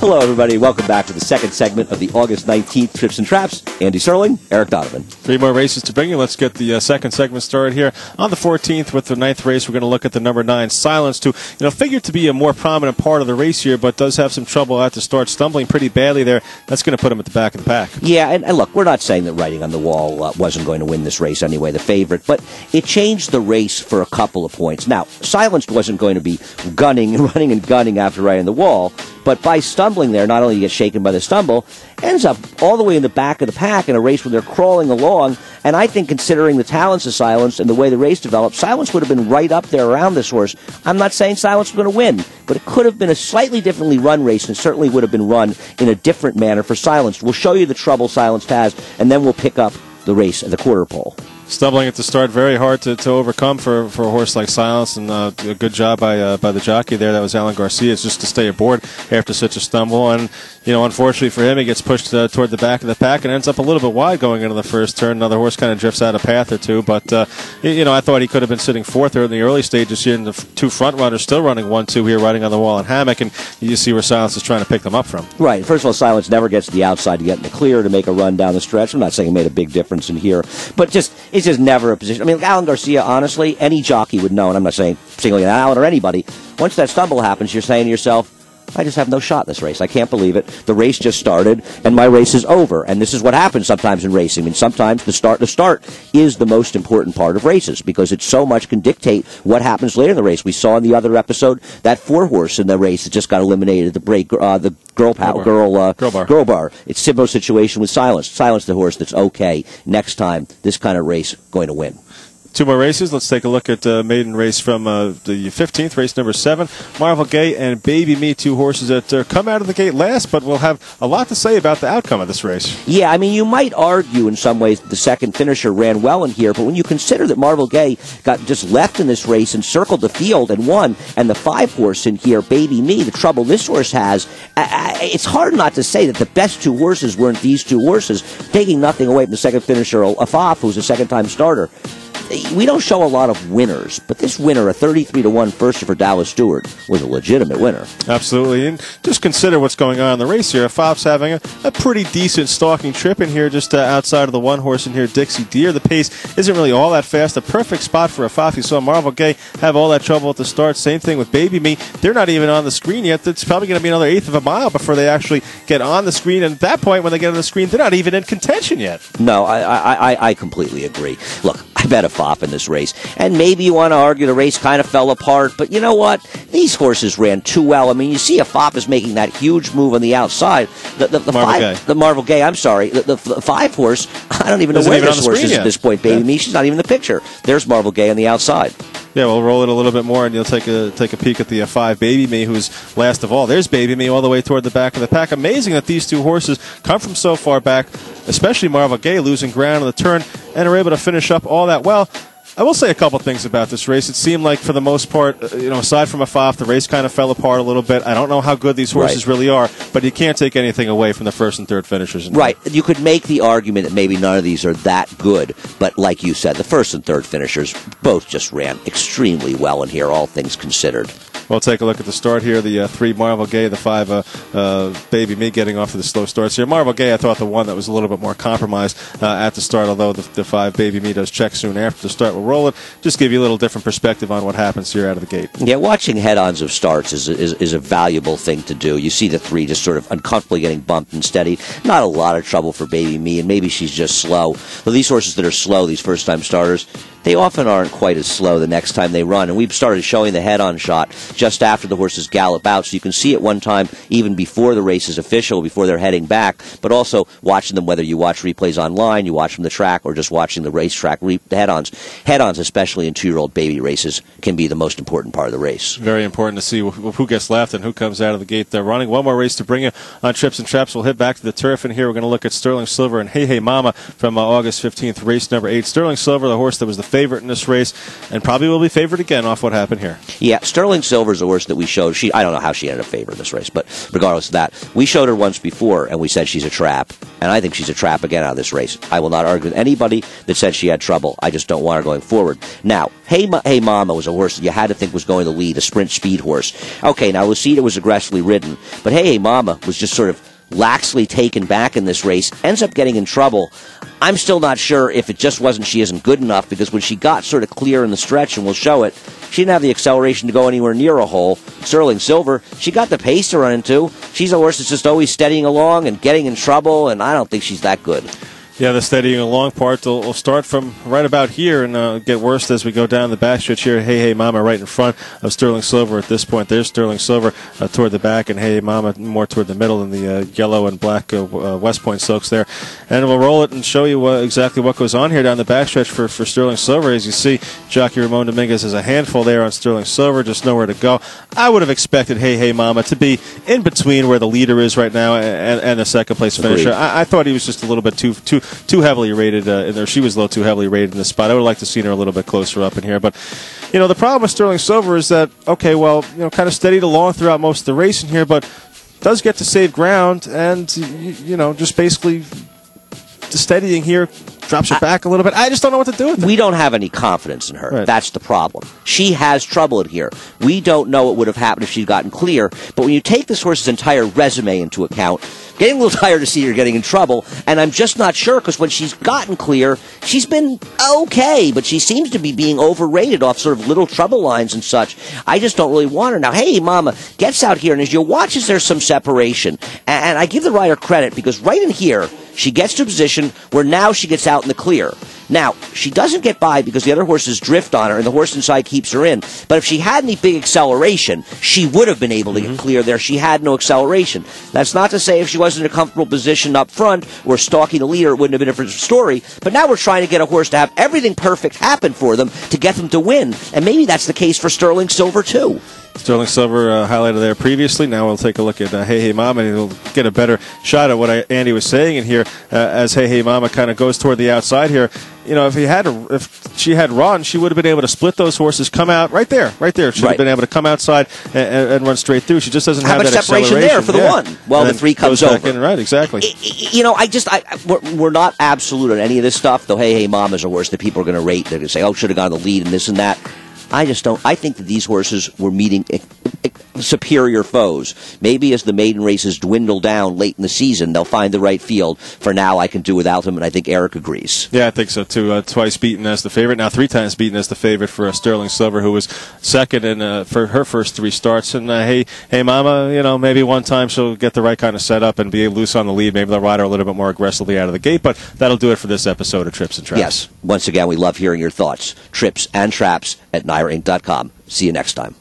Hello, everybody. Welcome back to the second segment of the August 19th Trips and Traps. Andy Serling, Eric Donovan. 3 more races to bring you. Let's get the second segment started here. On the 14th, with the 9th race, we're going to look at the number 9, Silence, who figured to be a more prominent part of the race here, but does have some trouble at the start, stumbling pretty badly there. That's going to put him at the back of the pack. Yeah, and look, we're not saying that Writing on the Wall wasn't going to win this race anyway, the favorite, but it changed the race for a couple of points. Now, Silenced wasn't going to be running and gunning after Writing on the Wall, but by stumbling there, not only gets shaken by the stumble, ends up all the way in the back of the pack in a race where they're crawling along. And I think, considering the talents of Silence and the way the race developed, Silence would have been right up there around this horse. I'm not saying Silence was going to win, but it could have been a slightly differently run race, and certainly would have been run in a different manner for Silence. We'll show you the trouble Silence has, and then we'll pick up the race at the quarter pole. Stumbling at the start, very hard to overcome for a horse like Silence, and a good job by the jockey there. That was Alan Garcia. It's just to stay aboard after such a stumble, and unfortunately for him, he gets pushed toward the back of the pack and ends up a little bit wide going into the first turn. Another horse kind of drifts out a path or two, but I thought he could have been sitting fourth there in the early stages here, and the 2 front runners still running 1-2 here, Riding on the Wall and Hammock, and you see where Silence is trying to pick them up from. Right. First of all, Silence never gets to the outside to get in the clear to make a run down the stretch. I'm not saying it made a big difference in here, but it's just never a position. I mean, Alan Garcia, honestly, any jockey would know, and I'm not saying singling Alan or anybody, once that stumble happens, you're saying to yourself, I just have no shot in this race. I can't believe it. The race just started, and my race is over. And this is what happens sometimes in racing. I mean, sometimes the start is the most important part of races, because it so much can dictate what happens later in the race. We saw in the other episode that 4 horse in the race that just got eliminated, the Girl Bar. It's similar situation with Silence. Silence, the horse that's okay. Next time, this kind of race going to win. 2 more races. Let's take a look at maiden race from the 15th, race number 7. Marvel Gaye and Baby Me, 2 horses that come out of the gate last, but will have a lot to say about the outcome of this race. Yeah, I mean, you might argue in some ways the second finisher ran well in here, but when you consider that Marvel Gaye got just left in this race and circled the field and won, and the 5 horse in here, Baby Me, the trouble this horse has, it's hard not to say that the best 2 horses weren't these 2 horses, taking nothing away from the second finisher, Afaf, who's a second-time starter. We don't show a lot of winners, but this winner, a 33-1 first for Dallas Stewart, was a legitimate winner. Absolutely, and just consider what's going on in the race here. Afaf's having a pretty decent stalking trip in here, just outside of the 1 horse in here, Dixie Deer. The pace isn't really all that fast. A perfect spot for Afaf. You saw Marvel Gaye have all that trouble at the start. Same thing with Baby Me. They're not even on the screen yet. It's probably going to be another 1/8 of a mile before they actually get on the screen, and at that point, when they get on the screen, they're not even in contention yet. No, I completely agree. Look, I bet Afaf in this race. And maybe you want to argue the race kind of fell apart, but you know what? These horses ran too well. I mean, you see Afaf is making that huge move on the outside. The Marvel Gaye, I'm sorry. The 5 horse, I don't even know where this horse is at this point, Baby Me. She's not even in the picture. There's Marvel Gaye on the outside. Yeah, we'll roll it a little bit more, and you'll take a peek at the 5 Baby Me, who's last of all. There's Baby Me all the way toward the back of the pack. Amazing that these 2 horses come from so far back, especially Marvel Gaye losing ground on the turn, and are able to finish up all that well. I will say a couple things about this race. It seemed like, for the most part, aside from Afaf, the race kind of fell apart a little bit. I don't know how good these horses really are, but you can't take anything away from the first and third finishers. Right. You could make the argument that maybe none of these are that good, but like you said, the first and third finishers both just ran extremely well in here, all things considered. We'll take a look at the start here. The 3 Marvel Gaye, the 5 Baby Me getting off of the slow starts here. Marvel Gaye, I thought the one that was a little bit more compromised at the start, although the 5 Baby Me does check soon after the start. We'll roll it. Just give you a little different perspective on what happens here out of the gate. Yeah, watching head-ons of starts is a valuable thing to do. You see the 3 just sort of uncomfortably getting bumped and steady. Not a lot of trouble for Baby Me, and maybe she's just slow. But these horses that are slow, these first-time starters, they often aren't quite as slow the next time they run. And we've started showing the head-on shot just after the horses gallop out, so you can see it one time even before the race is official, before they're heading back, but also watching them, whether you watch replays online, you watch from the track, or just watching the racetrack, the head-ons. Head-ons, especially in 2-year-old baby races, can be the most important part of the race. Very important to see who gets left and who comes out of the gate there running. One more race to bring you on Trips and Traps. We'll head back to the turf, and here we're going to look at Sterling Silver and Hey Hey Mama from August 15th, race number 8. Sterling Silver, the horse that was the favorite in this race, and probably will be favored again off what happened here. Yeah, Serling Silver's the horse that we showed. I don't know how she ended up favored in this race, but regardless of that, we showed her once before, and we said she's a trap, and I think she's a trap again out of this race. I will not argue with anybody that said she had trouble. I just don't want her going forward. Now, Hey Mama was a horse that you had to think was going to lead, a sprint speed horse. Okay, now Lucida was aggressively ridden, but Hey Mama was just sort of laxly taken back in this race, ends up getting in trouble. I'm still not sure if it just wasn't she isn't good enough, because when she got sort of clear in the stretch, and we'll show it, she didn't have the acceleration to go anywhere near a hole. Serling Silver, she got the pace to run into. She's a horse that's just always steadying along and getting in trouble, and I don't think she's that good. Yeah, the steadying along part will start from right about here and get worse as we go down the backstretch here. Hey Mama right in front of Serling Silver at this point. There's Serling Silver toward the back, and Hey Mama more toward the middle in the yellow and black West Point silks there. And we'll roll it and show you exactly what goes on here down the backstretch for Serling Silver. As you see, jockey Ramon Dominguez has a handful there on Serling Silver, just nowhere to go. I would have expected Hey Mama to be in between where the leader is right now and the second place finisher. I thought he was just a little bit too heavily rated in there. She was a little too heavily rated in this spot. I would like to see her a little bit closer up in here. But, the problem with Serling Silver is that, okay, well, kind of steadied along throughout most of the race in here, but does get to save ground and, just basically the steadying here drops her back a little bit. I just don't know what to do with it. We don't have any confidence in her. Right. That's the problem. She has trouble in here. We don't know what would have happened if she'd gotten clear, but when you take this horse's entire resume into account, getting a little tired to see her getting in trouble, and I'm just not sure, because when she's gotten clear, she's been okay, but she seems to be being overrated off sort of little trouble lines and such. I just don't really want her. Now, Hey Mama gets out here, and as you watch, there's some separation, and I give the rider credit, because right in here, she gets to a position where now she gets out in the clear. Now, she doesn't get by because the other horses drift on her, and the horse inside keeps her in. But if she had any big acceleration, she would have been able to get clear there. She had no acceleration. That's not to say if she wasn't in a comfortable position up front or stalking the leader, it wouldn't have been a different story. But now we're trying to get a horse to have everything perfect happen for them to get them to win. And maybe that's the case for Serling Silver, too. Serling Silver highlighted there previously. Now we'll take a look at Hey Mama, and we'll get a better shot at what Andy was saying in here as Hey Mama kind of goes toward the outside here. If she had run, she would have been able to split those horses, come out right there. She would have been able to come outside and run straight through. She just doesn't have that separation acceleration there for the one. Well, the three comes over. Right, exactly. We're not absolute on any of this stuff, though. Hey Mama's a horse that people are going to rate. They're going to say, should have gone the lead and this and that. I just don't. I think that these horses were meeting superior foes. Maybe as the maiden races dwindle down late in the season, they'll find the right field. For now, I can do without him, and I think Eric agrees. Yeah, I think so, too. Twice beaten as the favorite. Now 3 times beaten as the favorite for Serling Silver, who was second in for her first 3 starts. And hey Mama, maybe one time she'll get the right kind of setup and be loose on the lead. Maybe they'll ride her a little bit more aggressively out of the gate. But that'll do it for this episode of Trips and Traps. Yes. Once again, we love hearing your thoughts. Trips and Traps at NYRAInc.com. See you next time.